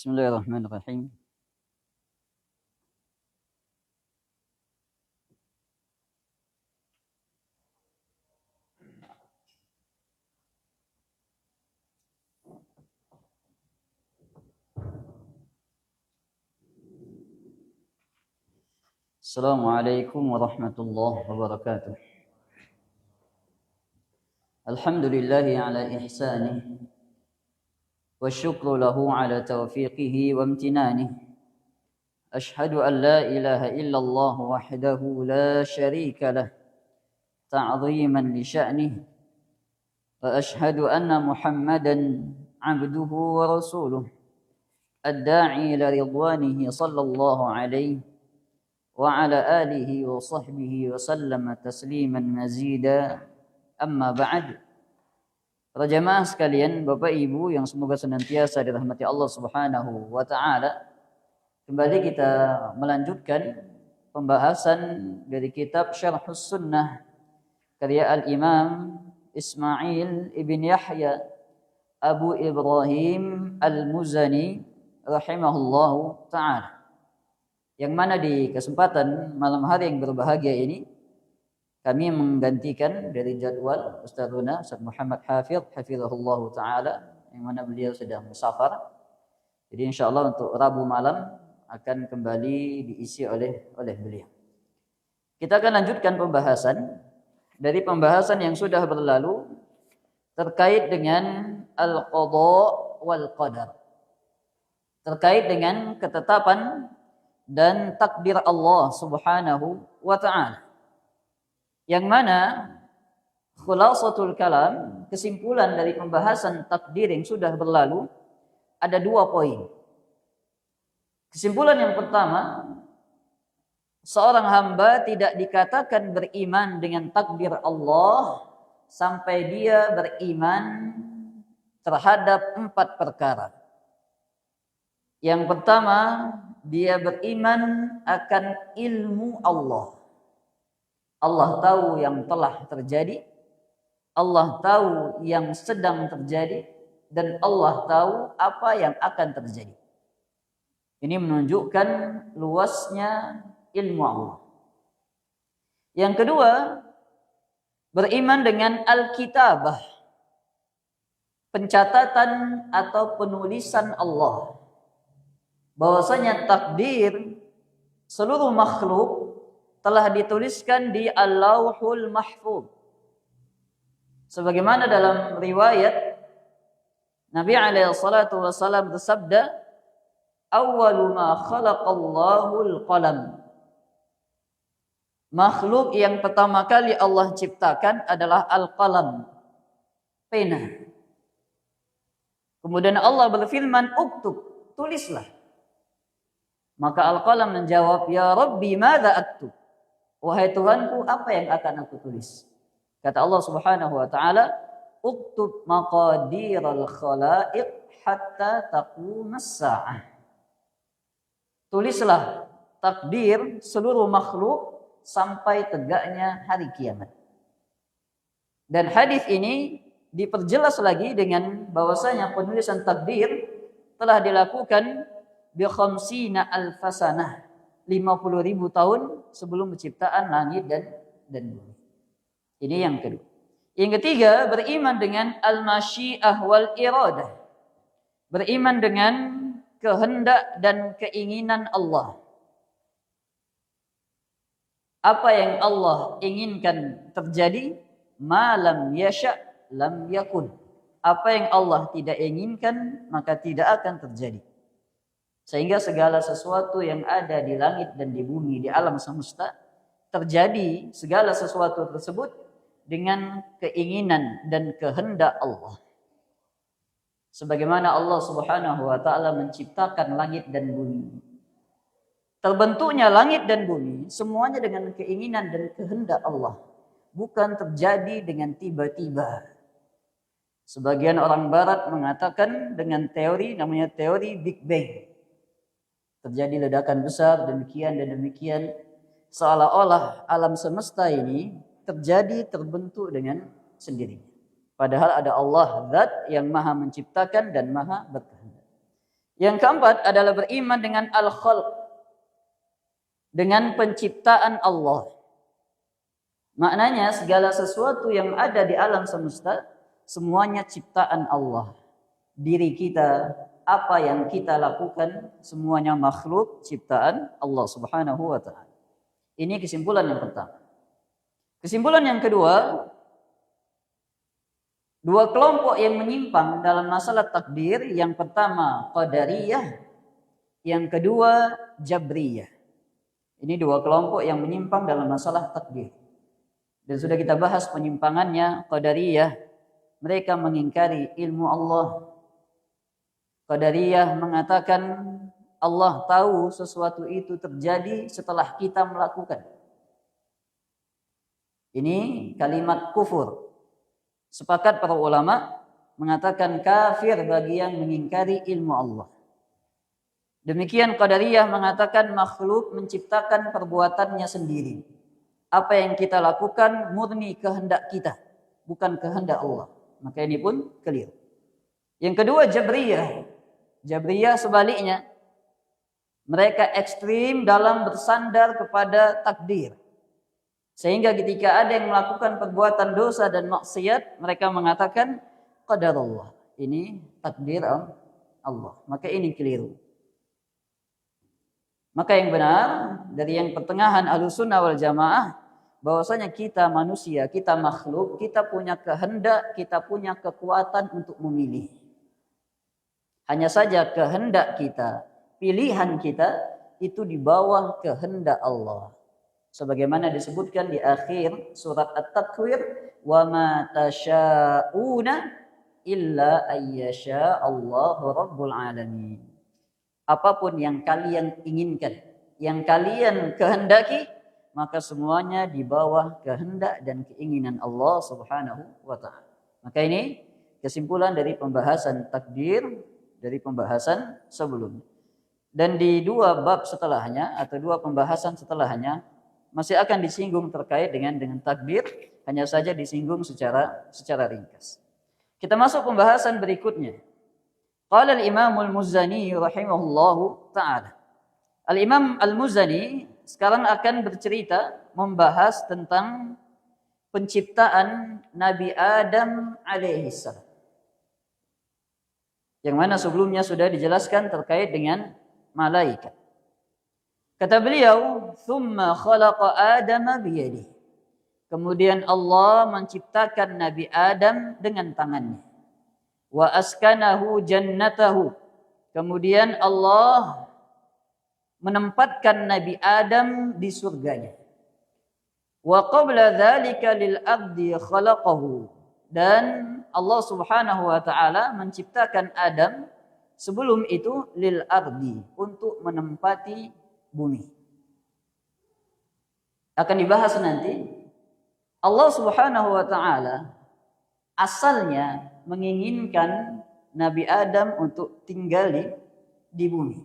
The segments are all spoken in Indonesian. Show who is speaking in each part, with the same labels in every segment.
Speaker 1: Bismillahirrahmanirrahim. Assalamualaikum warahmatullahi wabarakatuh. Alhamdulillahi ala ihsanih wa syukru lahu ala taufiqihi wa amtinanih. Ashhadu an la ilaha illallah wahdahu la syarika lah ta'ziman li sya'nih wa ashhadu anna Muhammadan abduhu wa rasuluh ad-da'i ila ridwanihi sallallahu alaihi wa ala alihi wa sahbihi wa sallama tasliman mazida. Amma ba'd. Para jamaah sekalian, Bapak Ibu yang semoga senantiasa dirahmati Allah Subhanahu wa taala. Kembali kita melanjutkan pembahasan dari kitab Syarhus Sunnah karya Al-Imam Ismail ibn Yahya Abu Ibrahim Al-Muzani rahimahullahu taala. Yang mana di kesempatan malam hari yang berbahagia ini kami menggantikan dari jadwal Ustazuna Ustaz Muhammad Hafidh hafizahullahu taala yang mana beliau sedang musafar. Jadi insyaallah untuk Rabu malam akan kembali diisi oleh beliau. Kita akan lanjutkan pembahasan dari pembahasan yang sudah berlalu terkait dengan al-qada wal qadar. Terkait dengan ketetapan dan takdir Allah Subhanahu wa taala. Yang mana khulasatul kalam, kesimpulan dari pembahasan takdir yang sudah berlalu ada 2 poin. Kesimpulan yang pertama, seorang hamba tidak dikatakan beriman dengan takdir Allah sampai dia beriman terhadap 4 perkara. Yang pertama, dia beriman akan ilmu Allah. Allah tahu yang telah terjadi, Allah tahu yang sedang terjadi, dan Allah tahu apa yang akan terjadi. Ini menunjukkan luasnya ilmu Allah. Yang kedua, beriman dengan Al-Kitabah, pencatatan atau penulisan Allah. Bahwasanya takdir seluruh makhluk telah dituliskan di Al-Lauhul Mahfuz. Sebagaimana dalam riwayat Nabi alaihi salatu wasallam bersabda, "Awwalu ma khalaqallahul qalam." Makhluk yang pertama kali Allah ciptakan adalah al-qalam, pena. Kemudian Allah berfirman, "Uktub," tulislah. Maka al-qalam menjawab, "Ya Rabbi, madza aktub?" Wahai Tuhanku, apa yang akan aku tulis? Kata Allah Subhanahu wa taala, "Uktub maqadiral khalaiq hatta taqumas saah." Tulislah takdir seluruh makhluk sampai tegaknya hari kiamat. Dan hadis ini diperjelas lagi dengan bahwasanya penulisan takdir telah dilakukan bi khamsina alfasanah, 50.000 tahun sebelum penciptaan langit dan bumi. Ini yang kedua. Yang ketiga, beriman dengan al-masyiah wal iradah. Beriman dengan kehendak dan keinginan Allah. Apa yang Allah inginkan terjadi, ma lam yasha lam yakun. Apa yang Allah tidak inginkan, maka tidak akan terjadi. Sehingga segala sesuatu yang ada di langit dan di bumi, di alam semesta, terjadi segala sesuatu tersebut dengan keinginan dan kehendak Allah. Sebagaimana Allah Subhanahu wa taala menciptakan langit dan bumi. Terbentuknya langit dan bumi semuanya dengan keinginan dan kehendak Allah, bukan terjadi dengan tiba-tiba. Sebagian orang barat mengatakan dengan teori namanya teori Big Bang. Terjadi ledakan besar demikian dan demikian, seolah-olah alam semesta ini terbentuk dengan sendirinya. Padahal ada Allah Zat yang maha menciptakan dan maha berkehendak. Yang keempat adalah beriman dengan al-khalq, dengan penciptaan Allah. Maknanya segala sesuatu yang ada di alam semesta semuanya ciptaan Allah. Diri kita, apa yang kita lakukan semuanya makhluk ciptaan Allah Subhanahu wa taala. Ini kesimpulan yang pertama. Kesimpulan yang kedua, dua kelompok yang menyimpang dalam masalah takdir, yang pertama qadariyah, yang kedua jabriyah. Ini dua kelompok yang menyimpang dalam masalah takdir. Dan sudah kita bahas penyimpangannya. Qadariyah, mereka mengingkari ilmu Allah. Qadariyah mengatakan Allah tahu sesuatu itu terjadi setelah kita melakukan. Ini kalimat kufur. Sepakat para ulama mengatakan kafir bagi yang mengingkari ilmu Allah. Demikian Qadariyah mengatakan makhluk menciptakan perbuatannya sendiri. Apa yang kita lakukan murni kehendak kita, bukan kehendak Allah. Maka ini pun keliru. Yang kedua Jabriyah. Jabriyah sebaliknya. Mereka ekstrim dalam bersandar kepada takdir. Sehingga ketika ada yang melakukan perbuatan dosa dan maksiat, mereka mengatakan qadar Allah. Ini takdir Allah. Maka ini keliru. Maka yang benar dari yang pertengahan Ahlussunnah wal Jamaah, bahwasanya kita manusia, kita makhluk, kita punya kehendak, kita punya kekuatan untuk memilih. Hanya saja kehendak kita, pilihan kita itu di bawah kehendak Allah. Sebagaimana disebutkan di akhir surat At-Takwir, wa ma tasyauna illa ayyasha Allahu rabbul alamin. Apapun yang kalian inginkan, yang kalian kehendaki, maka semuanya di bawah kehendak dan keinginan Allah Subhanahu wa taala. Maka ini kesimpulan dari pembahasan takdir dari pembahasan sebelumnya. Dan di dua bab setelahnya atau dua pembahasan setelahnya masih akan disinggung terkait dengan takdir, hanya saja disinggung secara ringkas. Kita masuk pembahasan berikutnya. Qala al-Imam al-Muzani rahimahullahu taala. Al-Imam al-Muzani sekarang akan bercerita membahas tentang penciptaan Nabi Adam alaihissalam. Yang mana sebelumnya sudah dijelaskan terkait dengan malaikat. Kata beliau, "Tsumma khalaqa Adama biyadihi." Kemudian Allah menciptakan Nabi Adam dengan tangannya. Wa askanahu jannatahu. Kemudian Allah menempatkan Nabi Adam di surganya. Wa qabla dzalika lil ardi khalaqahu. Dan Allah Subhanahu wa taala menciptakan Adam sebelum itu lil ardi, untuk menempati bumi. Akan dibahas nanti. Allah Subhanahu wa taala asalnya menginginkan Nabi Adam untuk tinggal di bumi.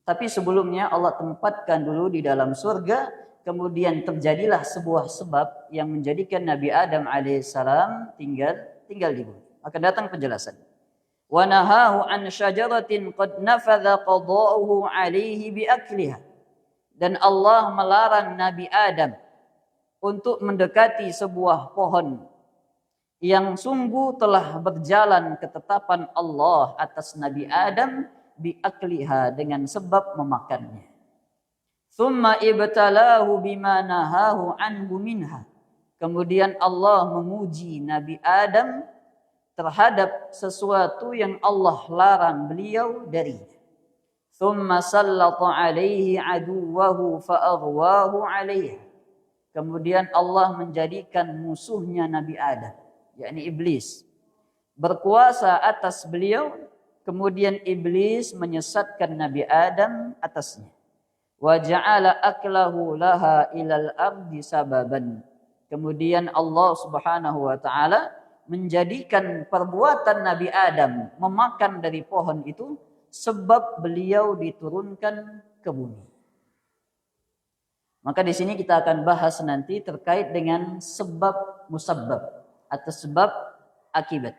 Speaker 1: Tapi sebelumnya Allah tempatkan dulu di dalam surga, kemudian terjadilah sebuah sebab yang menjadikan Nabi Adam alaihissalam tinggal di bumi. Akan datang penjelasan. Wa nahahu an syajaratin qad nafadha qada'uhu alaihi bi akliha. Dan Allah melarang Nabi Adam untuk mendekati sebuah pohon yang sungguh telah berjalan ketetapan Allah atas Nabi Adam biakliha, dengan sebab memakannya. Tsumma ibtalahu bima nahahu anhu minha. Kemudian Allah menguji Nabi Adam terhadap sesuatu yang Allah larang beliau darinya. Tsumma sallata alaihi aduwahu fa'aghwahu alaiha. Kemudian Allah menjadikan musuhnya Nabi Adam, yakni iblis, berkuasa atas beliau. Kemudian iblis menyesatkan Nabi Adam atasnya. Wa ja'ala aklahu laha ilal ardi sababan. Kemudian Allah Subhanahu wa taala menjadikan perbuatan Nabi Adam memakan dari pohon itu sebab beliau diturunkan ke bumi. Maka di sini kita akan bahas nanti terkait dengan sebab musabbab atau sebab akibat.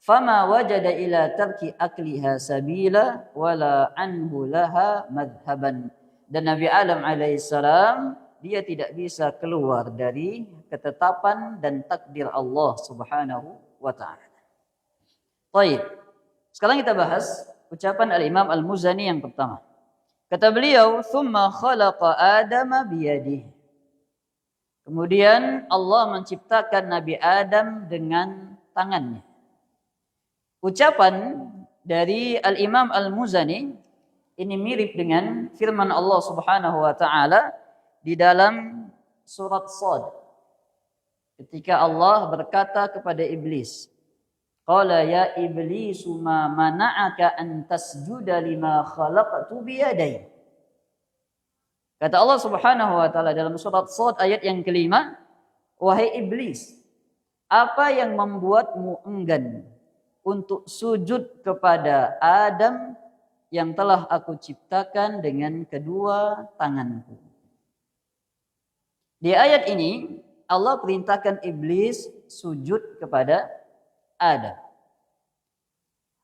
Speaker 1: fama wajada ila tarki akliha sabila wala anhu laha madhaban. Dan Nabi Adam alaihissalam dia tidak bisa keluar dari ketetapan dan takdir Allah Subhanahu wa taala. Baik. Sekarang kita bahas ucapan Al-Imam Al-Muzani yang pertama. Kata beliau, "Tsumma khalaqa Adama biyadihi." Kemudian Allah menciptakan Nabi Adam dengan tangannya. Ucapan dari Al-Imam Al-Muzani ini mirip dengan firman Allah Subhanahu wa taala di dalam surat Shad. Ketika Allah berkata kepada iblis, "Qala ya iblis ma mana'aka an tasjuda lima khalaqtu bi yadayya." Kata Allah Subhanahu wa taala dalam surat Shad ayat yang kelima, "Wahai iblis, apa yang membuatmu enggan untuk sujud kepada Adam yang telah aku ciptakan dengan kedua tanganku?" Di ayat ini Allah perintahkan iblis sujud kepada Adam.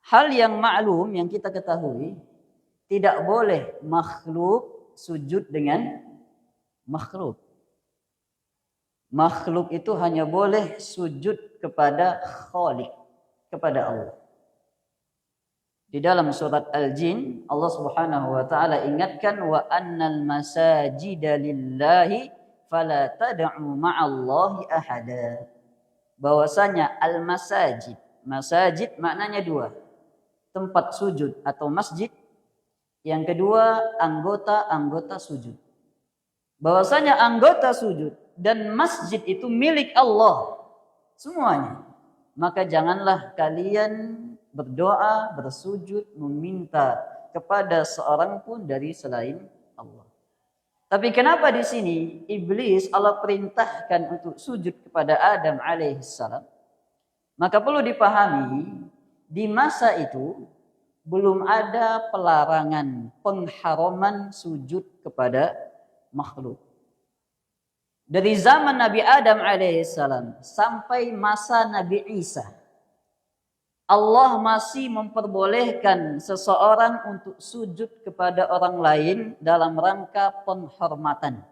Speaker 1: Hal yang maklum yang kita ketahui, tidak boleh makhluk sujud dengan makhluk. Makhluk itu hanya boleh sujud kepada Khaliq, kepada Allah. Di dalam surat Al-Jin, Allah Subhanahu wa taala ingatkan, "Wa annal masajida lillahi fala tad'u ma'allahi ahada." Bahwasanya al-masajid, masajid maknanya dua, tempat sujud atau masjid. Yang kedua, anggota-anggota sujud. Bahwasanya anggota sujud dan masjid itu milik Allah semuanya. Maka janganlah kalian berdoa, bersujud, meminta kepada seorang pun dari selain Allah. Tapi kenapa di sini iblis Allah perintahkan untuk sujud kepada Adam alaihissalam? Maka perlu dipahami, di masa itu belum ada pelarangan, pengharaman sujud kepada makhluk. Dari zaman Nabi Adam alaihissalam sampai masa Nabi Isa, Allah masih memperbolehkan seseorang untuk sujud kepada orang lain dalam rangka penghormatan.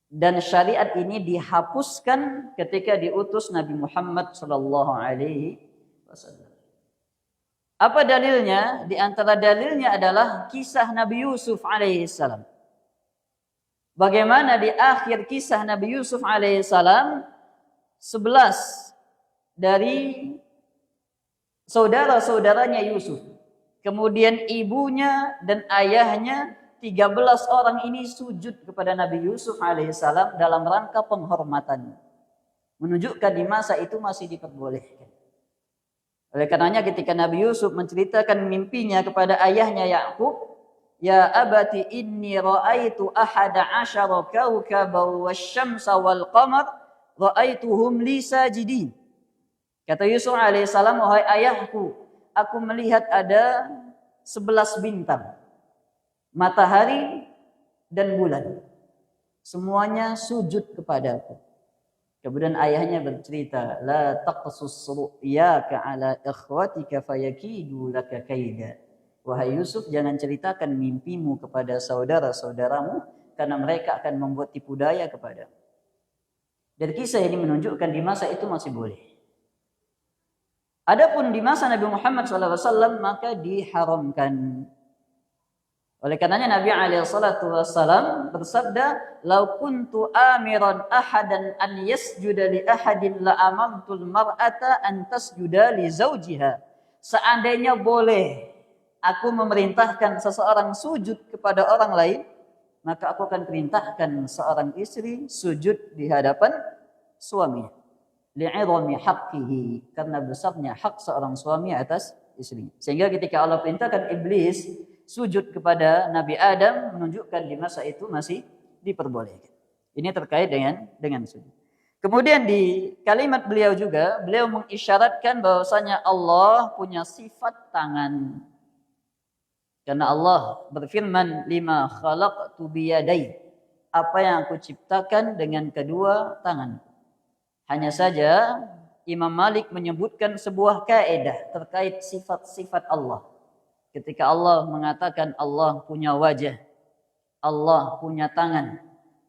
Speaker 1: Dan syariat ini dihapuskan ketika diutus Nabi Muhammad sallallahu alaihi wasallam. Apa dalilnya? Di antara dalilnya adalah kisah Nabi Yusuf alaihissalam. Bagaimana di akhir kisah Nabi Yusuf alaihissalam, 11 dari saudara-saudaranya Yusuf, kemudian ibunya dan ayahnya, 13 orang ini sujud kepada Nabi Yusuf alaihissalam dalam rangka penghormatan. Menunjukkan di masa itu masih diperbolehkan. Oleh karenanya ketika Nabi Yusuf menceritakan mimpinya kepada ayahnya Yakub, "Ya abati inni ra'aitu ahada asyara kawkaban wasyamsa wal qamar ra'aituhum li sajidin." Kata Yusuf alaihissalam, "Wahai ayahku, aku melihat ada 11 bintang, matahari dan bulan. Semuanya sujud kepadaku." Kemudian ayahnya bercerita, "La taqsus ru'yaka ala ikhwatika fayakidu laka kaida." Wahai Yusuf, jangan ceritakan mimpimu kepada saudara-saudaramu karena mereka akan membuat tipu daya kepadamu. Dan kisah ini menunjukkan di masa itu masih boleh. Adapun di masa Nabi Muhammad SAW maka diharamkan. Oleh karenanya Nabi SAW bersabda, "Lau kuntu amiran ahadan an yasjuda li ahadin la amartul mar'ata an tasjuda li zawjiha." Seandainya boleh aku memerintahkan seseorang sujud kepada orang lain, maka aku akan perintahkan seorang istri sujud di hadapan suaminya. Li'idhami haqqihi, karena besarnya hak seorang suami atas istri. Sehingga ketika Allah perintahkan iblis sujud kepada Nabi Adam, menunjukkan di masa itu masih diperbolehkan. Ini terkait dengan sujud. Kemudian di kalimat beliau juga, beliau mengisyaratkan bahwasanya Allah punya sifat tangan. Karena Allah berfirman, "Lima khalaqtu biyadai." Apa yang aku ciptakan dengan kedua tangan. Hanya saja Imam Malik menyebutkan sebuah kaidah terkait sifat-sifat Allah. Ketika Allah mengatakan Allah punya wajah, Allah punya tangan,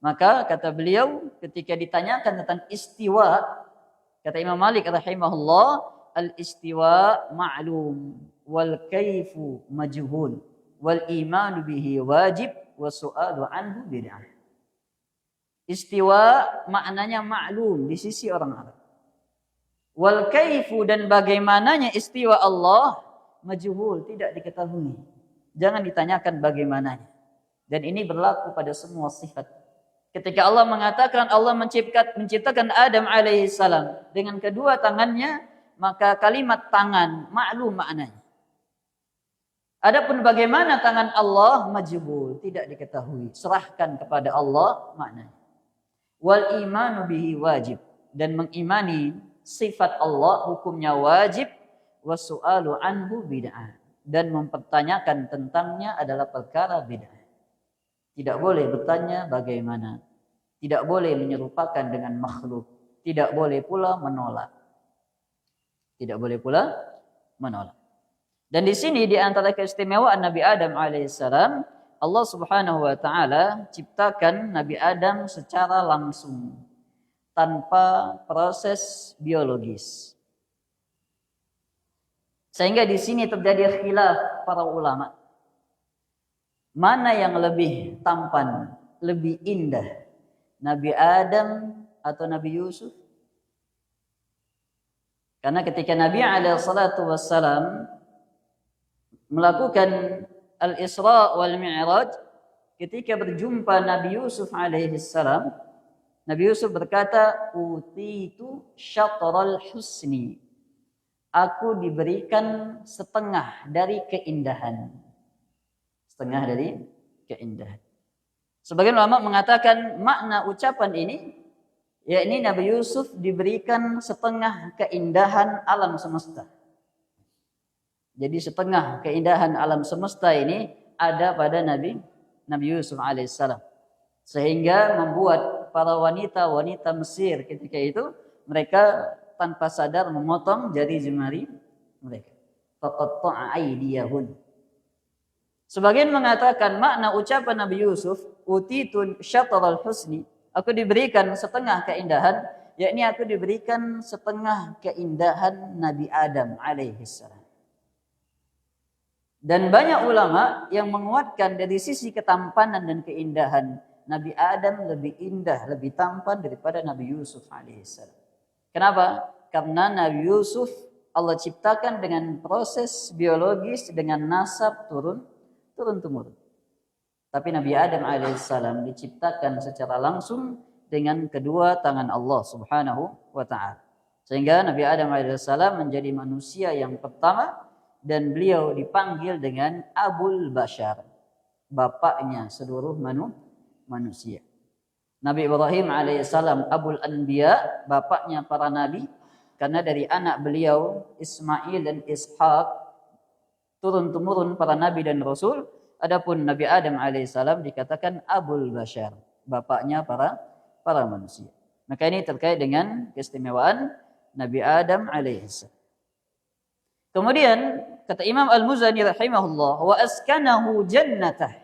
Speaker 1: maka kata beliau ketika ditanyakan tentang istiwa, kata Imam Malik rahimahullah, al-istiwa ma'lum wal kaifu majhul wal imanu bihi wajib wa su'alu anhu bid'ah. Istiwa maknanya ma'lum di sisi orang Arab. Wal kaifu dan bagaimananya istiwa Allah majhul, tidak diketahui. Jangan ditanyakan bagaimananya. Dan ini berlaku pada semua sifat. Ketika Allah mengatakan Allah menciptakan Adam alaihissalam dengan kedua tangannya, maka kalimat tangan maklum maknanya. Adapun bagaimana tangan Allah majhul, tidak diketahui. Serahkan kepada Allah maknanya. Wal imanu bihi wajib, dan mengimani sifat Allah hukumnya wajib, wasu'alu anhu bid'ah, dan mempertanyakan tentangnya adalah perkara bid'ah. Tidak boleh bertanya bagaimana. Tidak boleh menyerupakan dengan makhluk. Tidak boleh pula menolak. Tidak boleh pula menolak. Dan di sini di antara keistimewaan Nabi Adam alaihissalam, Allah Subhanahu wa taala ciptakan Nabi Adam secara langsung tanpa proses biologis. Sehingga di sini terjadi khilaf para ulama. Mana yang lebih tampan, lebih indah? Nabi Adam atau Nabi Yusuf? Karena ketika Nabi SAW melakukan Al-Isra wal Mi'raj, ketika berjumpa Nabi Yusuf alaihissalam, Nabi Yusuf berkata, utitu syatral husni. Aku diberikan setengah dari keindahan. Setengah dari keindahan. Sebagian ulama mengatakan makna ucapan ini, yakni Nabi Yusuf diberikan setengah keindahan alam semesta. Jadi setengah keindahan alam semesta ini ada pada Nabi Yusuf alaihissalam. Sehingga membuat para wanita-wanita Mesir ketika itu, mereka tanpa sadar memotong jari jemari mereka. Faqatta'a aydiyahun. Sebagian mengatakan makna ucapan Nabi Yusuf, utitun syatral husni, aku diberikan setengah keindahan, yakni aku diberikan setengah keindahan Nabi Adam alaihissalam. Dan banyak ulama yang menguatkan dari sisi ketampanan dan keindahan, Nabi Adam lebih indah, lebih tampan daripada Nabi Yusuf alaihissalam. Kenapa? Karena Nabi Yusuf Allah ciptakan dengan proses biologis, dengan nasab turun-temurun. Tapi Nabi Adam alaihissalam diciptakan secara langsung dengan kedua tangan Allah subhanahu wa ta'ala. Sehingga Nabi Adam alaihissalam menjadi manusia yang pertama, dan beliau dipanggil dengan Abul Bashar, bapaknya seluruh manusia. Nabi Ibrahim alaihissalam Abul Anbiya, bapaknya para nabi, karena dari anak beliau Ismail dan Ishak turun-temurun para nabi dan rasul. Adapun Nabi Adam alaihissalam dikatakan Abul Bashar, bapaknya para manusia. Maka ini terkait dengan keistimewaan Nabi Adam alaihissalam. Kemudian kata Imam Al-Muzani rahimahullah, wa askanahu jannatah,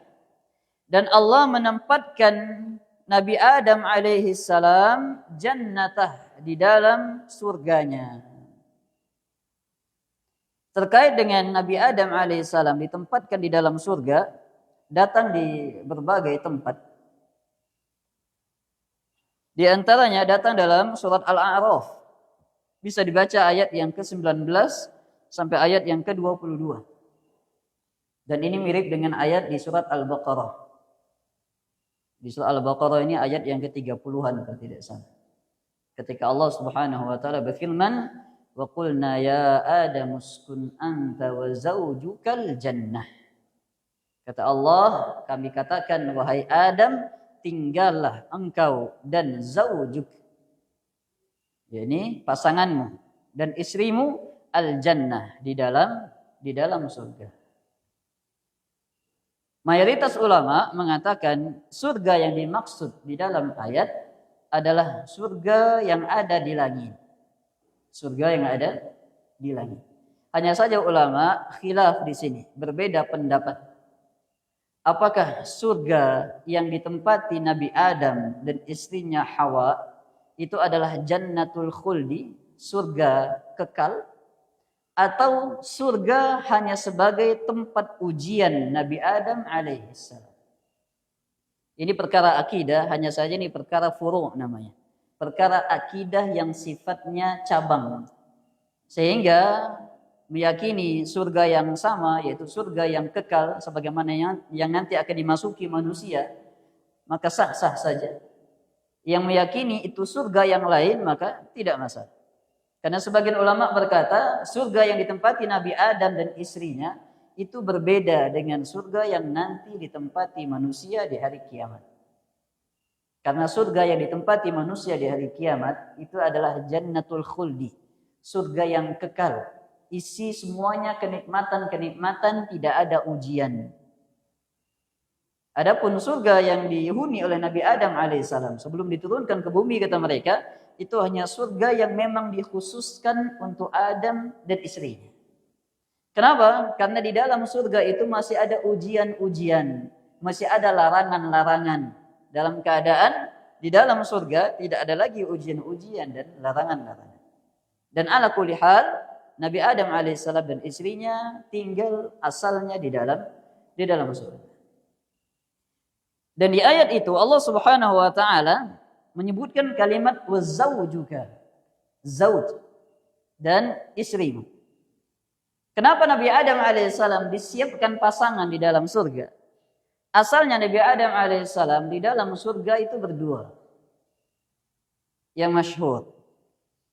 Speaker 1: dan Allah menempatkan Nabi Adam alaihissalam jannatah, di dalam surganya. Terkait dengan Nabi Adam alaihissalam ditempatkan di dalam surga, datang di berbagai tempat. Di antaranya datang dalam surat Al-A'raf. Bisa dibaca ayat yang ke-19 sampai ayat yang ke-22. Dan ini mirip dengan ayat di surat Al-Baqarah. Di surat Al-Baqarah ini ayat yang ke-30-an kalau tidak salah. Ketika Allah Subhanahu wa taala berfirman, "Wa qulna ya Adam uskun anta wa zawjukal jannah." Kata Allah, kami katakan wahai Adam, tinggallah engkau dan zawjuk, yakni pasanganmu dan istrimu, al-jannah, di dalam surga. Mayoritas ulama mengatakan surga yang dimaksud di dalam ayat adalah surga yang ada di langit. Surga yang ada di langit. Hanya saja ulama khilaf di sini, berbeda pendapat. Apakah surga yang ditempati Nabi Adam dan istrinya Hawa itu adalah jannatul khuldi, surga kekal, atau surga hanya sebagai tempat ujian Nabi Adam alaihissalam? Ini perkara akidah, hanya saja ini perkara furu' namanya. Perkara akidah yang sifatnya cabang. Sehingga meyakini surga yang sama, yaitu surga yang kekal sebagaimana yang nanti akan dimasuki manusia, maka sah-sah saja. Yang meyakini itu surga yang lain, maka tidak masalah. Karena sebagian ulama berkata surga yang ditempati Nabi Adam dan istrinya itu berbeda dengan surga yang nanti ditempati manusia di hari kiamat. Karena surga yang ditempati manusia di hari kiamat itu adalah jannatul khuldi, surga yang kekal. Isi semuanya kenikmatan-kenikmatan, tidak ada ujian. Adapun surga yang dihuni oleh Nabi Adam alaihissalam sebelum diturunkan ke bumi, kata mereka, itu hanya surga yang memang dikhususkan untuk Adam dan istrinya. Kenapa? Karena di dalam surga itu masih ada ujian-ujian, masih ada larangan-larangan. Dalam keadaan di dalam surga tidak ada lagi ujian-ujian dan larangan-larangan. Dan ala kulli hal Nabi Adam alaihissalam dan istrinya tinggal asalnya di dalam surga. Dan di ayat itu Allah Subhanahu wa taala menyebutkan kalimat wazaujuka, zauj dan istrimu. Kenapa Nabi Adam alaihissalam disiapkan pasangan di dalam surga? Asalnya Nabi Adam alaihissalam di dalam surga itu berdua. Yang masyhur,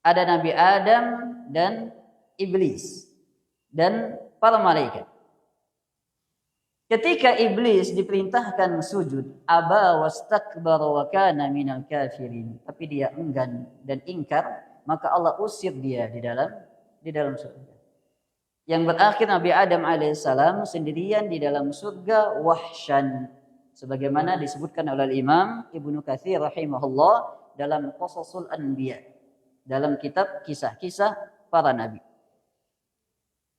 Speaker 1: ada Nabi Adam dan iblis dan para malaikat. Ketika iblis diperintahkan sujud, aba wastakbara wa kana minal kafirin, tapi dia enggan dan ingkar, maka Allah usir dia di dalam surga. Yang berakhir Nabi Adam alaihissalam sendirian di dalam surga wahsyan, sebagaimana disebutkan oleh Imam Ibnu Katsir rahimahullah dalam Qasasul Anbiya, dalam kitab kisah-kisah para nabi.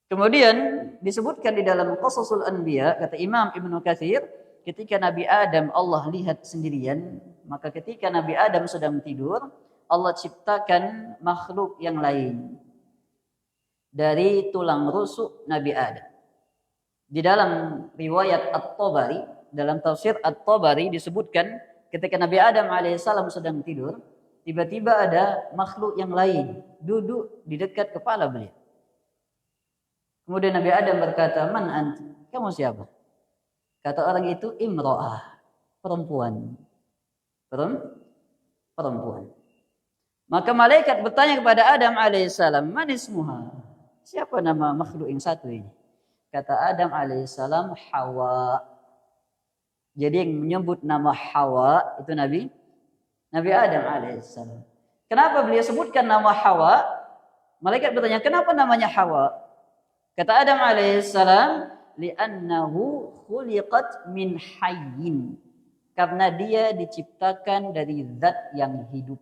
Speaker 1: Kemudian disebutkan di dalam Qasasul Anbiya, kata Imam Ibnu Katsir, ketika Nabi Adam Allah lihat sendirian, maka ketika Nabi Adam sedang tidur, Allah ciptakan makhluk yang lain dari tulang rusuk Nabi Adam. Di dalam riwayat At-Tabari, dalam tafsir At-Tabari disebutkan ketika Nabi Adam alaihissalam sedang tidur, tiba-tiba ada makhluk yang lain duduk di dekat kepala beliau. Kemudian Nabi Adam berkata, "Man ant? Kamu siapa?" Kata orang itu, "Imra'ah," perempuan. Perempuan. Maka malaikat bertanya kepada Adam alaihissalam, "Man ismuha?" Siapa nama makhluk yang satu ini? Kata Adam alaihissalam, Hawa. Jadi yang menyebut nama Hawa itu Nabi Adam alaihissalam. Kenapa beliau sebutkan nama Hawa? Malaikat bertanya, kenapa namanya Hawa? Kata Adam alaihissalam, li'annahu khuliqat min hayyin. Karena dia diciptakan dari zat yang hidup.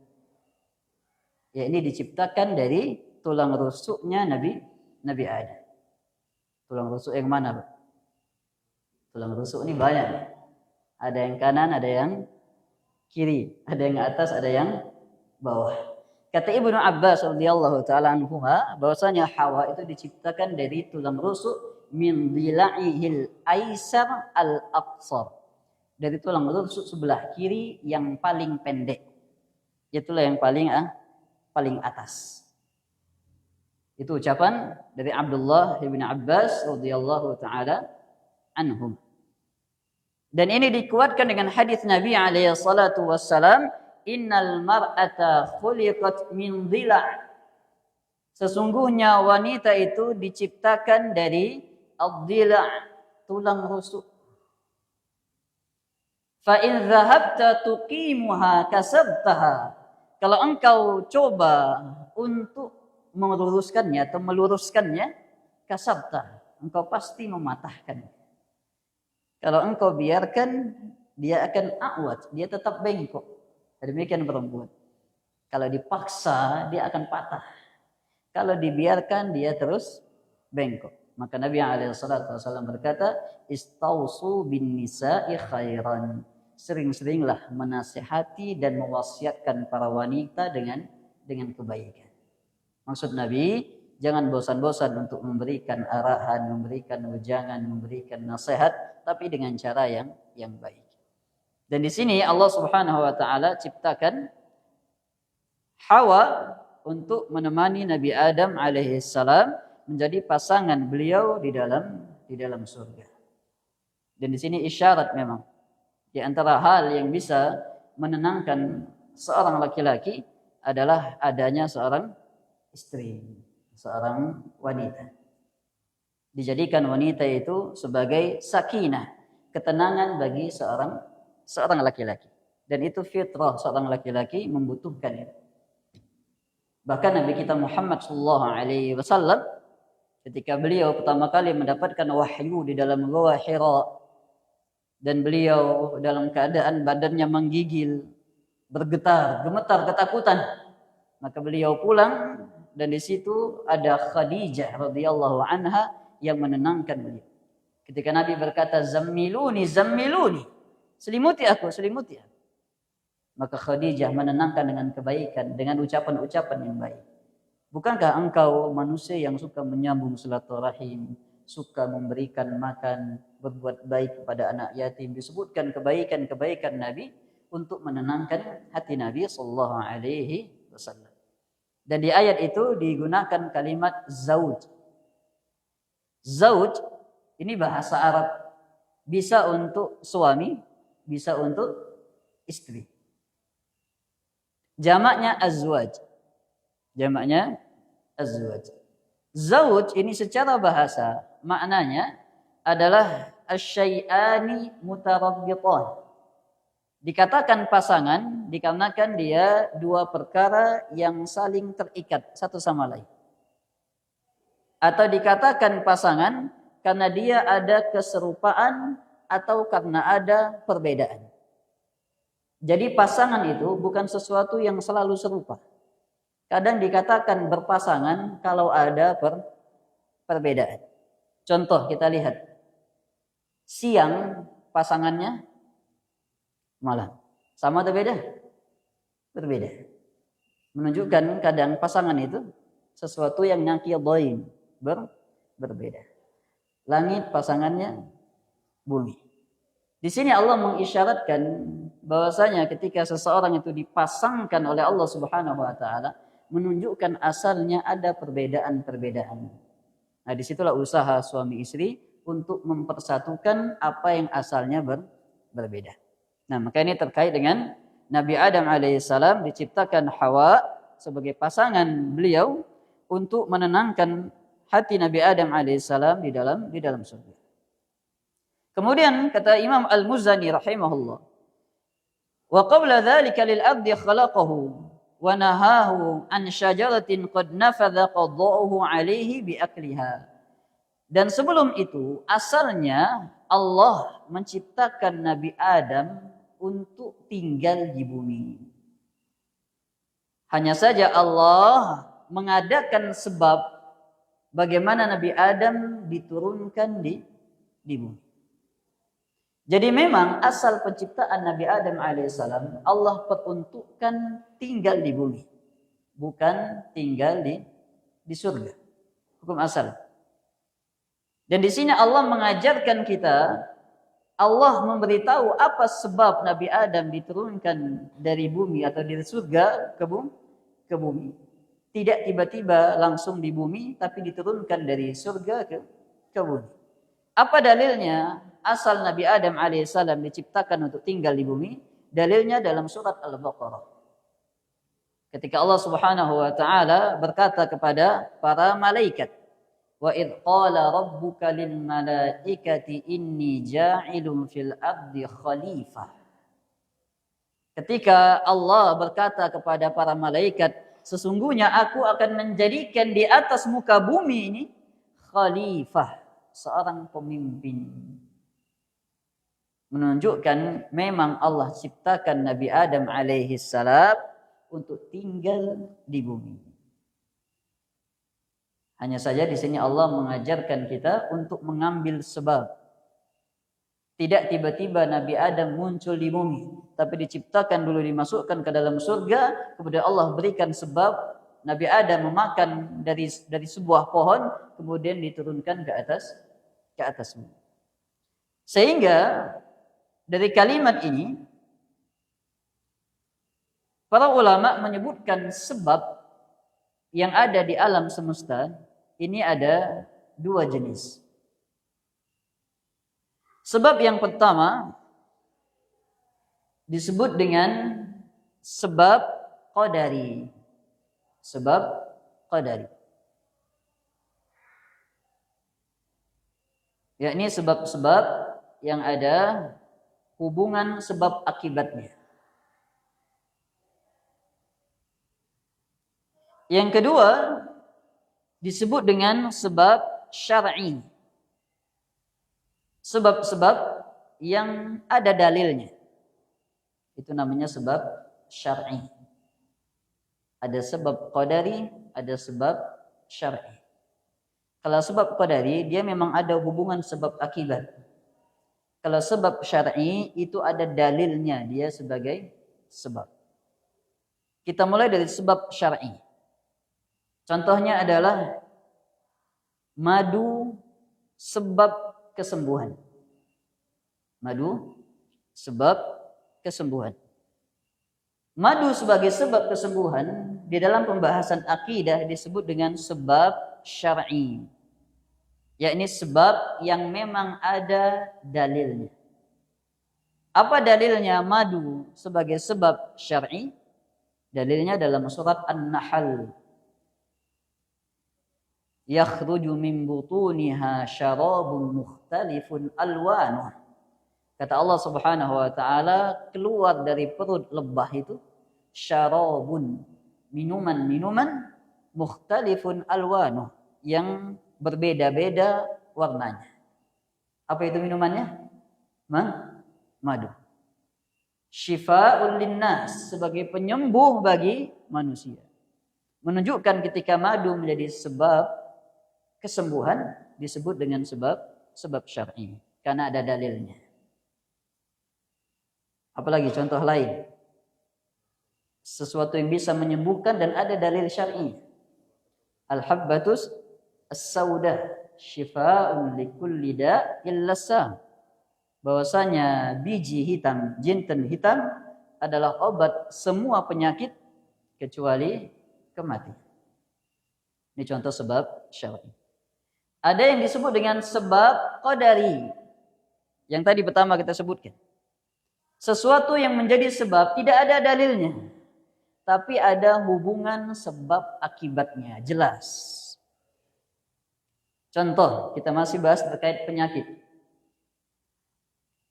Speaker 1: Ya, ini diciptakan dari tulang rusuknya Nabi Adam. Tulang rusuk yang mana, Pak? Tulang rusuk ini banyak. Ada yang kanan, ada yang kiri, ada yang atas, ada yang bawah. Kata Ibnu Abbas radhiyallahu taala anhuma, bahwasanya Hawa itu diciptakan dari tulang rusuk min dhila'ihil aisar al-aqsar. Dari tulang rusuk sebelah kiri yang paling pendek. Itulah yang paling atas. Itu ucapan dari Abdullah bin Abbas radhiyallahu taala anhum. Dan ini dikuatkan dengan hadis Nabi alaihi salatu wassalam, innal mar'ata khuliqat min dhila'. Sesungguhnya wanita itu diciptakan dari ad-dhila', tulang rusuk. Fa in dhahabta tuqimuha kasabtaha. Kalau engkau coba untuk meluruskannya atau meluruskannya, kasabta, engkau pasti mematahkan. Kalau engkau biarkan, dia akan awat, dia tetap bengkok. Demikian perempuan. Kalau dipaksa, dia akan patah. Kalau dibiarkan dia terus bengkok. Maka Nabi SAW berkata, istausu bin nisa'i khairan. Sering-seringlah menasihati dan mewasiatkan para wanita dengan kebaikan. Maksud Nabi, jangan bosan-bosan untuk memberikan arahan, memberikan wejangan, memberikan nasihat, tapi dengan cara yang baik. Dan di sini Allah Subhanahu wa taala ciptakan Hawa untuk menemani Nabi Adam alaihissalam menjadi pasangan beliau di dalam surga. Dan di sini isyarat memang di antara hal yang bisa menenangkan seorang laki-laki adalah adanya seorang istri, seorang wanita. Dijadikan wanita itu sebagai sakinah, ketenangan bagi seorang laki-laki. Dan itu fitrah seorang laki-laki membutuhkan itu. Bahkan Nabi kita Muhammad SAW ketika beliau pertama kali mendapatkan wahyu di dalam Gua Hira dan beliau dalam keadaan badannya menggigil, bergetar, gemetar ketakutan, maka beliau pulang dan di situ ada Khadijah radhiyallahu anha yang menenangkan beliau. Ketika Nabi berkata, "Zammiluni, zammiluni." Selimuti aku, selimuti aku. Maka Khadijah menenangkan dengan kebaikan, dengan ucapan-ucapan yang baik. Bukankah engkau manusia yang suka menyambung silaturahim, suka memberikan makan, berbuat baik kepada anak yatim? Disebutkan kebaikan-kebaikan Nabi untuk menenangkan hati Nabi sallallahu alaihi wasallam. Dan di ayat itu digunakan kalimat zauj. Zauj ini bahasa Arab, bisa untuk suami, bisa untuk istri. Jamaknya azwaj. Jamaknya azwaj. Zauj ini secara bahasa maknanya adalah asyai'ani mutarabbitan. Dikatakan pasangan dikarenakan dia dua perkara yang saling terikat satu sama lain. Atau dikatakan pasangan karena dia ada keserupaan atau karena ada perbedaan. Jadi pasangan itu bukan sesuatu yang selalu serupa. Kadang dikatakan berpasangan kalau ada perbedaan. Contoh kita lihat. Siang pasangannya malam. Sama atau beda? Berbeda. Menunjukkan kadang pasangan itu sesuatu yang naqidain, berbeda. Langit pasangannya bumi. Di sini Allah mengisyaratkan bahwasanya ketika seseorang itu dipasangkan oleh Allah Subhanahu wa taala menunjukkan asalnya ada perbedaan-perbedaan. Nah, disitulah usaha suami istri untuk mempersatukan apa yang asalnya berbeda. Nah, maka ini terkait dengan Nabi Adam alaihissalam diciptakan Hawa sebagai pasangan beliau untuk menenangkan hati Nabi Adam alaihissalam di dalam surga. Kemudian kata Imam Al-Muzani rahimahullah, wa qabla dzalika lil abdi khalaqahu wa nahahu an syajaratin qad nafadha qada'uhu alaihi bi akliha. Dan sebelum itu asalnya Allah menciptakan Nabi Adam untuk tinggal di bumi. Hanya saja Allah mengadakan sebab bagaimana Nabi Adam diturunkan di bumi. Jadi memang asal penciptaan Nabi Adam alaihissalam Allah peruntukkan tinggal di bumi, bukan tinggal di surga. Hukum asal. Dan di sini Allah mengajarkan kita, Allah memberitahu apa sebab Nabi Adam diturunkan dari bumi atau dari surga ke bumi. Tidak tiba-tiba langsung di bumi, tapi diturunkan dari surga ke bumi. Apa dalilnya? Asal Nabi Adam alaihissalam diciptakan untuk tinggal di bumi. Dalilnya dalam surat Al-Baqarah. Ketika Allah Subhanahu wa taala berkata kepada para malaikat, wa idh qala rabbuka lil malaikati inni ja'ilun fil ardi khalifah. Ketika Allah berkata kepada para malaikat, sesungguhnya aku akan menjadikan di atas muka bumi ini khalifah, seorang pemimpin. Menunjukkan memang Allah ciptakan Nabi Adam alaihissalam untuk tinggal di bumi. Hanya saja di sini Allah mengajarkan kita untuk mengambil sebab. Tidak tiba-tiba Nabi Adam muncul di bumi, tapi diciptakan dulu, dimasukkan ke dalam surga, kemudian Allah berikan sebab Nabi Adam memakan dari sebuah pohon, kemudian diturunkan ke atas bumi. Sehingga dari kalimat ini para ulama menyebutkan sebab yang ada di alam semesta ini ada dua jenis. Sebab yang pertama disebut dengan sebab qadari. Sebab qadari. Yakni sebab-sebab yang ada hubungan sebab akibatnya. Yang kedua disebut dengan sebab syar'i. Sebab-sebab yang ada dalilnya. Itu namanya sebab syar'i. Ada sebab qadari, ada sebab syar'i. Kalau sebab qadari, dia memang ada hubungan sebab akibat. Kalau sebab syar'i, itu ada dalilnya, dia sebagai sebab. Kita mulai dari sebab syar'i. Contohnya adalah madu sebab kesembuhan. Madu sebab kesembuhan. Madu sebagai sebab kesembuhan di dalam pembahasan akidah disebut dengan sebab syar'i. Yakni sebab yang memang ada dalilnya. Apa dalilnya madu sebagai sebab syar'i? Dalilnya dalam surat An-Nahl. Yakhruju min butuniha syarabun mukhtalifun alwanuh. Kata Allah Subhanahu wa taala, keluar dari perut lebah itu syarabun, minuman-minuman mukhtalifun alwanuh, yang berbeda-beda warnanya. Apa itu minumannya? Madu. Syifa'ul linnas, sebagai penyembuh bagi manusia. Menunjukkan ketika madu menjadi sebab kesembuhan disebut dengan sebab syar'i karena ada dalilnya. Apalagi contoh lain, sesuatu yang bisa menyembuhkan dan ada dalil syar'i. Al-habbatus as-sauda syifa'un likulli da'il lasa. Bahwasanya biji hitam, jinten hitam adalah obat semua penyakit kecuali kematian. Ini contoh sebab syar'i. Ada yang disebut dengan sebab qadari. Yang tadi pertama kita sebutkan. Sesuatu yang menjadi sebab tidak ada dalilnya. Tapi ada hubungan sebab akibatnya. Jelas. Contoh, kita masih bahas terkait penyakit.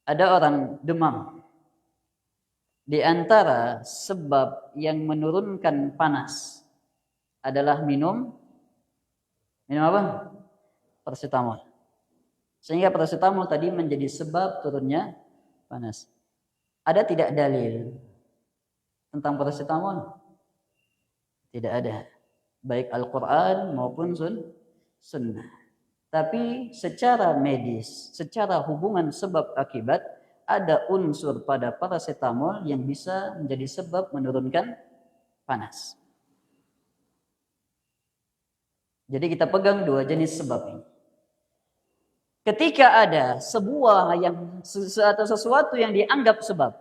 Speaker 1: Ada orang demam. Di antara sebab yang menurunkan panas adalah minum apa? Paracetamol. Sehingga paracetamol tadi menjadi sebab turunnya panas. Ada tidak dalil tentang paracetamol? Tidak ada. Baik Al-Quran maupun sunnah. Tapi secara medis, secara hubungan sebab akibat, ada unsur pada paracetamol yang bisa menjadi sebab menurunkan panas. Jadi kita pegang dua jenis sebab ini. Ketika ada sebuah atau sesuatu yang dianggap sebab,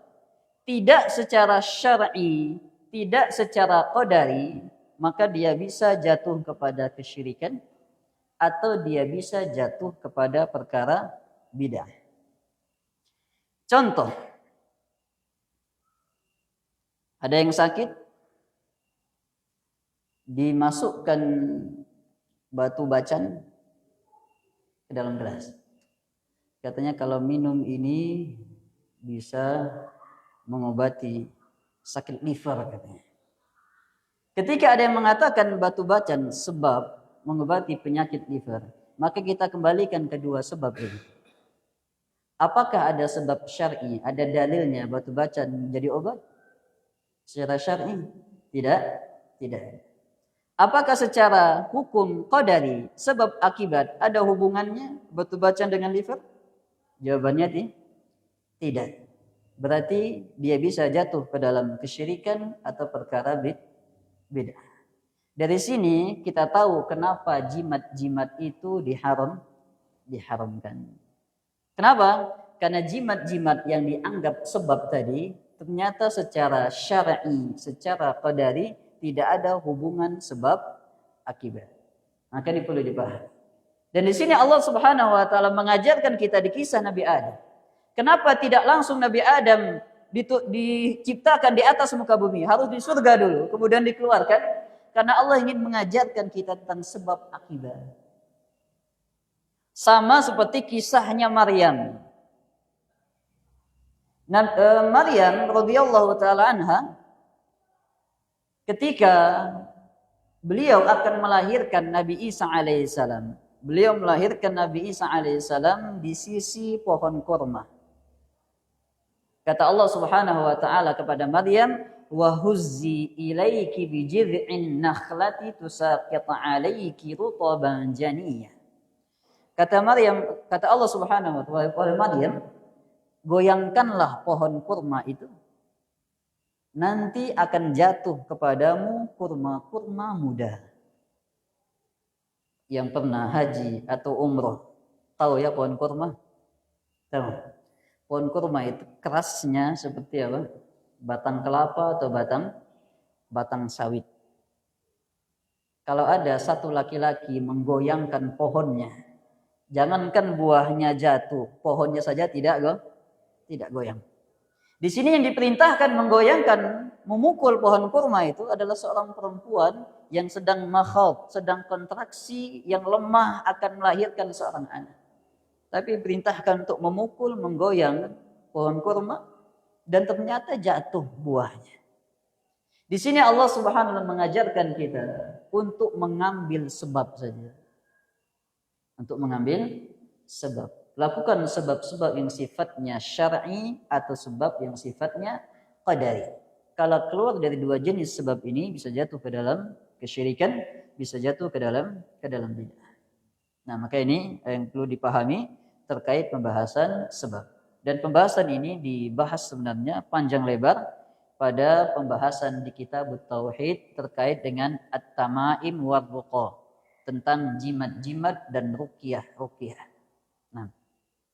Speaker 1: tidak secara syar'i, tidak secara qadari, maka dia bisa jatuh kepada kesyirikan atau dia bisa jatuh kepada perkara bid'ah. Contoh, ada yang sakit, dimasukkan batu bacan ke dalam gelas. Katanya kalau minum ini bisa mengobati sakit liver katanya. Ketika ada yang mengatakan batu bacan sebab mengobati penyakit liver, maka kita kembalikan kedua sebab ini. Apakah ada sebab syar'i, ada dalilnya batu bacan menjadi obat? Secara syar'i? Tidak. Apakah secara hukum qadari, sebab akibat ada hubungannya batu bacaan dengan liver? Jawabannya tidak. Berarti dia bisa jatuh ke dalam kesyirikan atau perkara bid'ah. Dari sini kita tahu kenapa jimat-jimat itu diharamkan. Kenapa? Karena jimat-jimat yang dianggap sebab tadi ternyata secara syar'i, secara qadari tidak ada hubungan sebab akibat. Maka ini perlu dipahami. Dan di sini Allah Subhanahu wa taala mengajarkan kita di kisah Nabi Adam. Kenapa tidak langsung Nabi Adam diciptakan di atas muka bumi? Harus di surga dulu, kemudian dikeluarkan. Karena Allah ingin mengajarkan kita tentang sebab akibat. Sama seperti kisahnya Maryam. Maryam radhiyallahu taala anha, ketika beliau akan melahirkan Nabi Isa alaihissalam. Beliau melahirkan Nabi Isa alaihissalam di sisi pohon kurma. Kata Allah Subhanahu wa taala kepada Maryam, "Wa huzzi ilaiki bi jid'in nakhlati tusaqit 'alaiki rutaban janiyya." Kata Allah Subhanahu wa taala kepada Maryam, goyangkanlah pohon kurma itu. Nanti akan jatuh kepadamu kurma-kurma muda. Yang pernah haji atau umroh, tahu ya pohon kurma? Tahu. Pohon kurma itu kerasnya seperti apa? Batang kelapa atau batang sawit. Kalau ada satu laki-laki menggoyangkan pohonnya, jangankan buahnya jatuh, pohonnya saja tidak goyang. Di sini yang diperintahkan menggoyangkan, memukul pohon kurma itu adalah seorang perempuan yang sedang makhad, sedang kontraksi, yang lemah akan melahirkan seorang anak. Tapi perintahkan untuk memukul, menggoyang pohon kurma, dan ternyata jatuh buahnya. Di sini Allah Subhanahu wa taala mengajarkan kita untuk mengambil sebab saja. Untuk mengambil sebab. Lakukan sebab-sebab yang sifatnya syar'i atau sebab yang sifatnya qadari. Kalau keluar dari dua jenis sebab ini bisa jatuh ke dalam kesyirikan, bisa jatuh ke dalam bid'ah. Nah, maka ini yang perlu dipahami terkait pembahasan sebab. Dan pembahasan ini dibahas sebenarnya panjang lebar pada pembahasan di kitab Tauhid terkait dengan at-tamaim war-ruqa, tentang jimat-jimat dan ruqyah. Nah,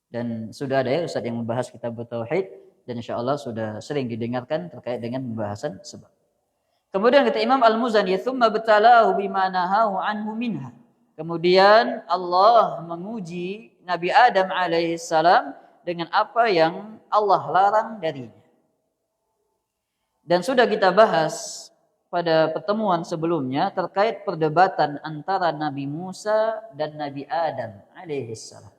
Speaker 1: dan sudah ada ya Ustaz yang membahas kitab Tauhid, dan insyaallah sudah sering didengarkan terkait dengan pembahasan sebab. Kemudian kata Imam Al-Muzani, "Tsumma batalahu bima nahahu anhu minha." Kemudian Allah menguji Nabi Adam alaihissalam dengan apa yang Allah larang darinya. Dan sudah kita bahas pada pertemuan sebelumnya terkait perdebatan antara Nabi Musa dan Nabi Adam alaihissalam.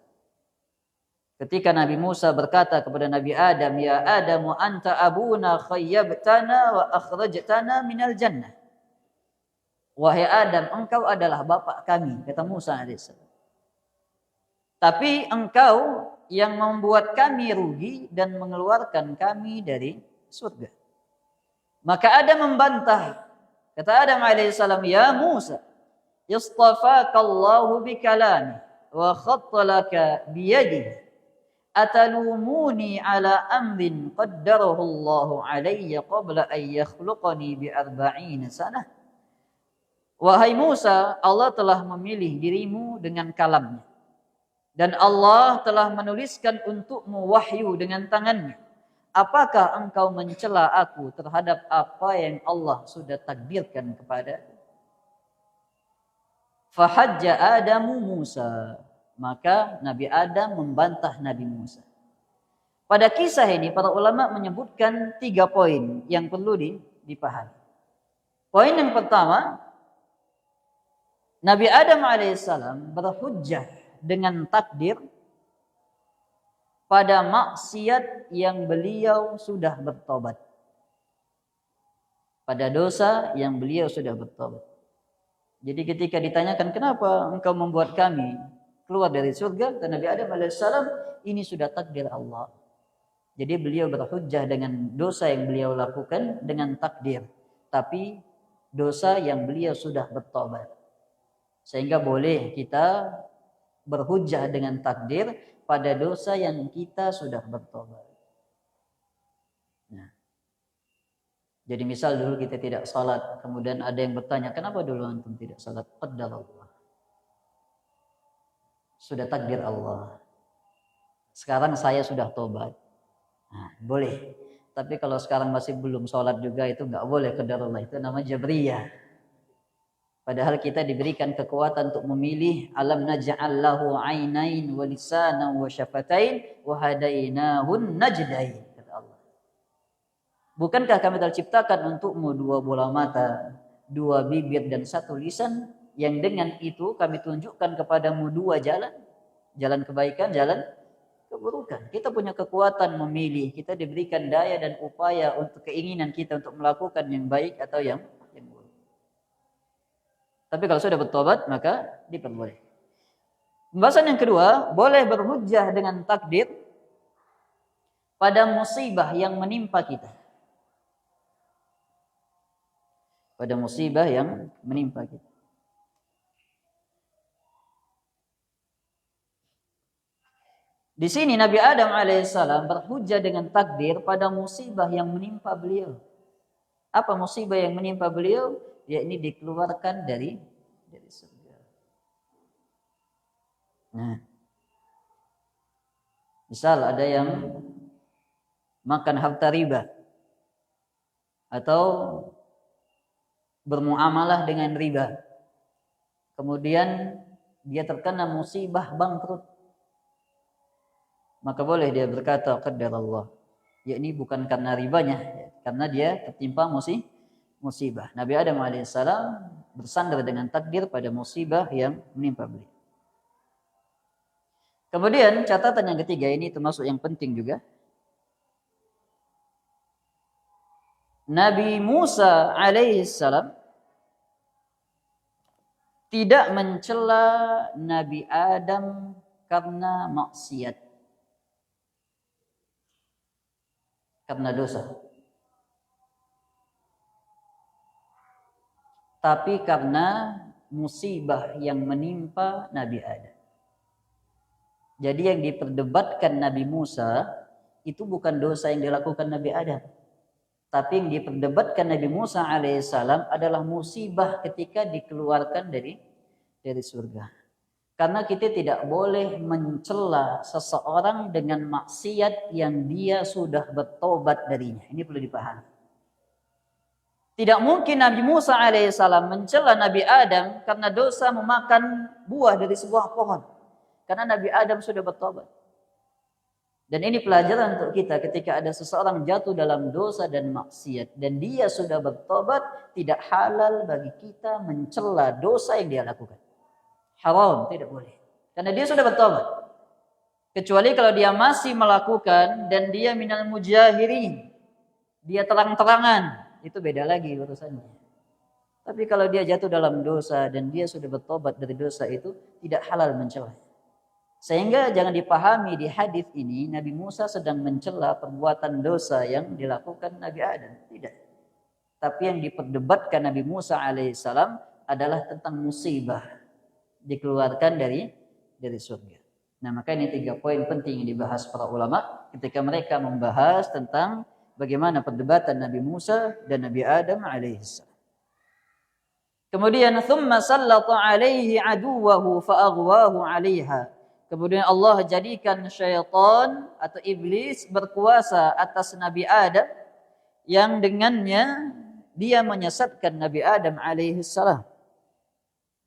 Speaker 1: Ketika Nabi Musa berkata kepada Nabi Adam, "Ya Adam, anta abuna khayyabtana wa akhrajtana minal jannah." Wahai Adam, engkau adalah bapak kami, kata Musa alaihissalam. Tapi engkau yang membuat kami rugi dan mengeluarkan kami dari surga. Maka Adam membantah. Kata Adam alaihissalam, "Ya Musa, istafaka Allahu bikalami wa khattalaka biyadihi. Atalumuni ala amrin qaddarahu Allahu alayya qabla an yakhluqani bi 40 sanah." Wahai Musa, Allah telah memilih dirimu dengan kalamnya. Dan Allah telah menuliskan untukmu wahyu dengan tangannya. Apakah engkau mencela aku terhadap apa yang Allah sudah takdirkan kepadaku? Fahajja Adamu Musa. Maka Nabi Adam membantah Nabi Musa. Pada kisah ini para ulama menyebutkan 3 poin yang perlu dipahami. Poin yang pertama, Nabi Adam alaihissalam berhujjah dengan takdir pada maksiat yang beliau sudah bertobat. Pada dosa yang beliau sudah bertobat. Jadi ketika ditanyakan kenapa engkau membuat kami keluar dari surga, dan Nabi Adam alaihissalam, ini sudah takdir Allah. Jadi beliau berhujjah dengan dosa yang beliau lakukan dengan takdir. Tapi dosa yang beliau sudah bertobat. Sehingga boleh kita berhujjah dengan takdir pada dosa yang kita sudah bertobat. Nah, jadi misal dulu kita tidak salat, kemudian ada yang bertanya, kenapa dulu antum tidak salat? Qadarullah. Sudah takdir Allah. Sekarang saya sudah tobat. Nah, boleh. Tapi kalau sekarang masih belum salat juga itu nggak boleh, qadarullah. Itu namanya jabriyah. Padahal kita diberikan kekuatan untuk memilih. Alam naj'al lahu 'ainain wa lisanan wa syafatain wa hadainahun najdain. Bukankah kami telah ciptakan untukmu 2 bola mata, 2 bibir dan 1 lisan, yang dengan itu kami tunjukkan kepadamu 2 jalan, jalan kebaikan, jalan keburukan. Kita punya kekuatan memilih, kita diberikan daya dan upaya untuk keinginan kita untuk melakukan yang baik atau yang buruk. Tapi kalau sudah bertobat maka diperbolehkan. Pembahasan yang kedua, boleh berhujjah dengan takdir pada musibah yang menimpa kita. Pada musibah yang menimpa kita. Di sini Nabi Adam alaihissalam berhujjah dengan takdir pada musibah yang menimpa beliau. Apa musibah yang menimpa beliau? Yakni dikeluarkan dari surga. Nah, misal ada yang makan harta riba atau bermuamalah dengan riba. Kemudian dia terkena musibah bangkrut. Maka boleh dia berkata qadarullah. Yakni bukan karena ribanya, karena dia tertimpa musibah. Nabi Adam alaihissalam bersandar dengan takdir pada musibah yang menimpa beliau. Kemudian catatan yang ketiga ini termasuk yang penting juga. Nabi Musa alaihissalam tidak mencela Nabi Adam karena maksiat, karena dosa, tapi karena musibah yang menimpa Nabi Adam. Jadi yang diperdebatkan Nabi Musa itu bukan dosa yang dilakukan Nabi Adam, tapi yang diperdebatkan Nabi Musa alaihissalam adalah musibah ketika dikeluarkan dari surga. Karena kita tidak boleh mencela seseorang dengan maksiat yang dia sudah bertobat darinya. Ini perlu dipahami. Tidak mungkin Nabi Musa alaihissalam mencela Nabi Adam karena dosa memakan buah dari sebuah pohon. Karena Nabi Adam sudah bertobat. Dan ini pelajaran untuk kita ketika ada seseorang jatuh dalam dosa dan maksiat dan dia sudah bertobat, tidak halal bagi kita mencela dosa yang dia lakukan. Haram, tidak boleh. Karena dia sudah bertobat. Kecuali kalau dia masih melakukan dan dia minal mujahirin, dia terang-terangan, itu beda lagi urusannya. Tapi kalau dia jatuh dalam dosa dan dia sudah bertobat dari dosa itu, tidak halal mencela. Sehingga jangan dipahami di hadis ini Nabi Musa sedang mencela perbuatan dosa yang dilakukan Nabi Adam. Tidak. Tapi yang diperdebatkan Nabi Musa alaihissalam adalah tentang musibah dikeluarkan dari surga. Nah, maka ini 3 poin penting yang dibahas para ulama ketika mereka membahas tentang bagaimana perdebatan Nabi Musa dan Nabi Adam alaihissalam. Kemudian thumma sallata alaihi aduwahu fa aghwahu 'alaiha. Kemudian Allah jadikan syaitan atau iblis berkuasa atas Nabi Adam yang dengannya dia menyesatkan Nabi Adam alaihissalam.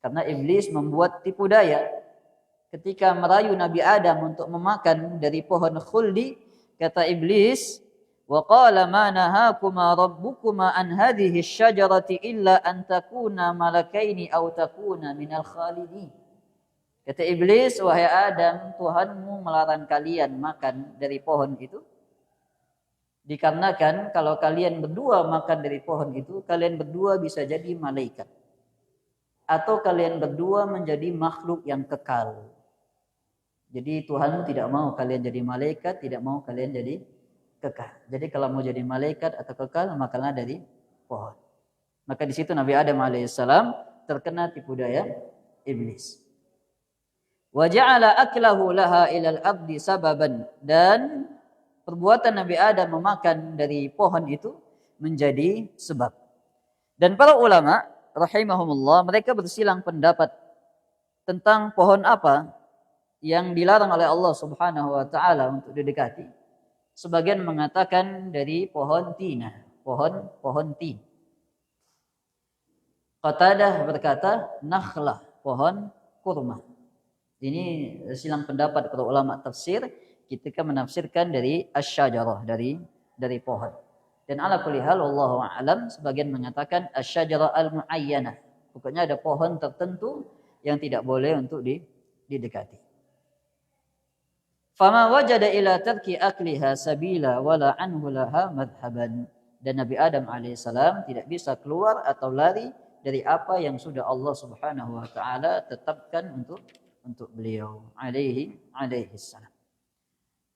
Speaker 1: Karena iblis membuat tipu daya ketika merayu Nabi Adam untuk memakan dari pohon khuldi, kata iblis, wa qala ma nahakuma rabbukuma an hadhihi asy-syajarati illa an takuna malakaini aw takuna minal khalidin. Kata iblis, wahai Adam, Tuhanmu melarang kalian makan dari pohon itu dikarenakan kalau kalian berdua makan dari pohon itu, kalian berdua bisa jadi malaikat. Atau kalian berdua menjadi makhluk yang kekal. Jadi Tuhanmu tidak mau kalian jadi malaikat, tidak mau kalian jadi kekal. Jadi kalau mau jadi malaikat atau kekal, makanlah dari pohon. Maka di situ Nabi Adam alaihissalam terkena tipu daya iblis. Wa ja'ala aklahu laha ilal abdi sababan, dan perbuatan Nabi Adam memakan dari pohon itu menjadi sebab. Dan para ulama rahimahumullah mereka bersilang pendapat tentang pohon apa yang dilarang oleh Allah Subhanahu wa taala untuk didekati. Sebagian mengatakan dari pohon tina, pohon tin. Qatadah berkata nakhlah, pohon kurma. Ini silang pendapat para ulama tafsir ketika menafsirkan dari asy-syajarah, dari pohon. Dan ala kulli hal wallahu a'lam, sebagian mengatakan asy-syajarah al-muayyanah. Pokoknya ada pohon tertentu yang tidak boleh untuk didekati. Fama wajada ila tarki akliha sabila wala anhu laha madhhaban. Dan Nabi Adam alaihissalam tidak bisa keluar atau lari dari apa yang sudah Allah Subhanahu wa taala tetapkan untuk beliau alaihi salam.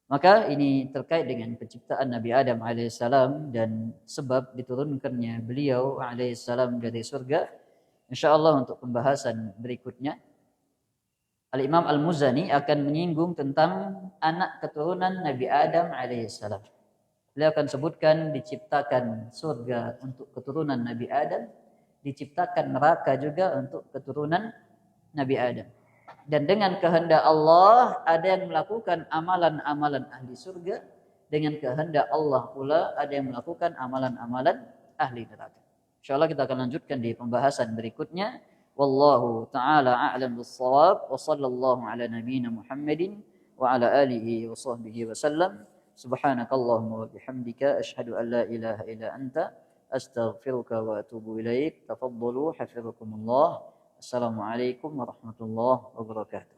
Speaker 1: Maka ini terkait dengan penciptaan Nabi Adam alaihissalam dan sebab diturunkannya beliau alaihissalam dari surga. Insyaallah untuk pembahasan berikutnya Al-Imam Al-Muzani akan menyinggung tentang anak keturunan Nabi Adam alaihissalam. Beliau akan sebutkan diciptakan surga untuk keturunan Nabi Adam, diciptakan neraka juga untuk keturunan Nabi Adam. Dan dengan kehendak Allah ada yang melakukan amalan-amalan ahli surga, dengan kehendak Allah pula ada yang melakukan amalan-amalan ahli neraka. Insyaallah kita akan lanjutkan di pembahasan berikutnya. Wallahu taala a'lam bis-shawab wa sallallahu ala nabiyyina Muhammadin wa ala alihi wa sahbihi wa sallam. Subhanakallahumma wa bihamdika asyhadu an la ilaha illa anta astaghfiruka wa atubu ilaik. Tafaddalu hafizakumullah. Assalamualaikum warahmatullahi wabarakatuh.